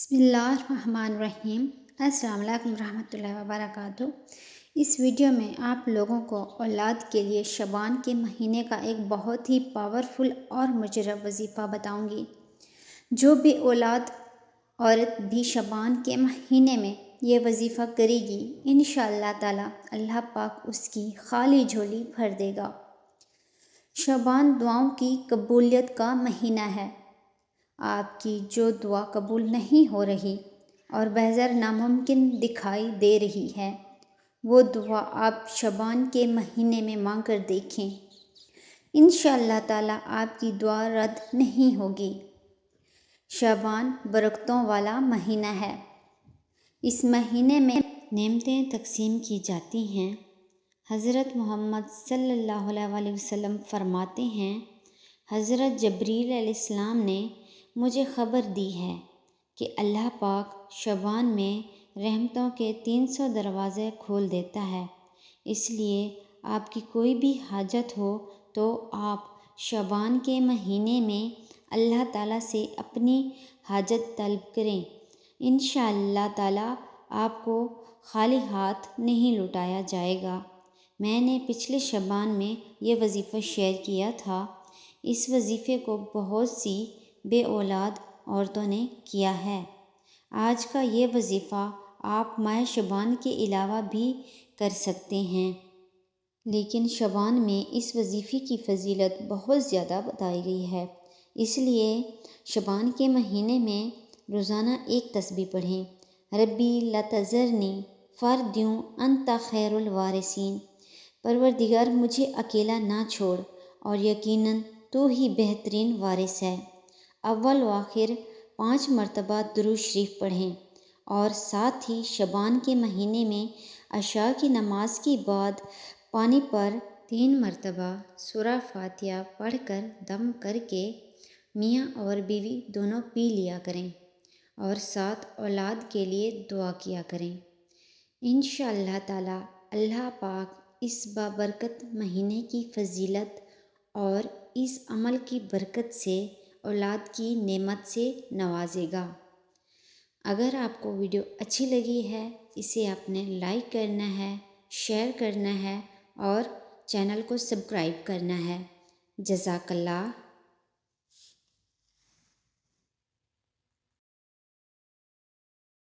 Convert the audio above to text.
بسم اللہ الرحمن الرحیم۔ السلام علیکم ورحمۃ اللہ وبرکاتہ۔ اس ویڈیو میں آپ لوگوں کو اولاد کے لیے شعبان کے مہینے کا ایک بہت ہی پاورفل اور مجرب وظیفہ بتاؤں گی۔ جو بھی اولاد عورت بھی شعبان کے مہینے میں یہ وظیفہ کرے گی، انشاءاللہ تعالی اللہ پاک اس کی خالی جھولی بھر دے گا۔ شعبان دعاؤں کی قبولیت کا مہینہ ہے۔ آپ کی جو دعا قبول نہیں ہو رہی اور بہذر ناممکن دکھائی دے رہی ہے، وہ دعا آپ شعبان کے مہینے میں مانگ کر دیکھیں، انشاءاللہ تعالی آپ کی دعا رد نہیں ہوگی۔ شعبان برکتوں والا مہینہ ہے۔ اس مہینے میں نعمتیں تقسیم کی جاتی ہیں۔ حضرت محمد صلی اللہ علیہ وسلم فرماتے ہیں، حضرت جبریل علیہ السلام نے مجھے خبر دی ہے کہ اللہ پاک شعبان میں رحمتوں کے 300 دروازے کھول دیتا ہے۔ اس لیے آپ کی کوئی بھی حاجت ہو تو آپ شعبان کے مہینے میں اللہ تعالیٰ سے اپنی حاجت طلب کریں، انشاءاللہ تعالیٰ آپ کو خالی ہاتھ نہیں لوٹایا جائے گا۔ میں نے پچھلے شعبان میں یہ وظیفہ شیئر کیا تھا۔ اس وظیفے کو بہت سی بے اولاد عورتوں نے کیا ہے۔ آج کا یہ وظیفہ آپ ماہ شعبان کے علاوہ بھی کر سکتے ہیں، لیکن شعبان میں اس وظیفے کی فضیلت بہت زیادہ بتائی گئی ہے۔ اس لیے شعبان کے مہینے میں روزانہ ایک تسبیح پڑھیں، ربی لا تذرنی فردیوں انت خیر الوارثین، پروردگار مجھے اکیلا نہ چھوڑ اور یقیناً تو ہی بہترین وارث ہے۔ اول و آخر 5 مرتبہ درود شریف پڑھیں اور ساتھ ہی شعبان کے مہینے میں عشاء کی نماز کے بعد پانی پر 3 مرتبہ سورہ فاتحہ پڑھ کر دم کر کے میاں اور بیوی دونوں پی لیا کریں اور ساتھ اولاد کے لیے دعا کیا کریں۔ انشاءاللہ تعالی اللہ پاک اس بابرکت مہینے کی فضیلت اور اس عمل کی برکت سے اولاد کی نعمت سے نوازے گا۔ اگر آپ کو ویڈیو اچھی لگی ہے، اسے آپ نے لائک کرنا ہے، شیئر کرنا ہے اور چینل کو سبسکرائب کرنا ہے۔ جزاک اللہ۔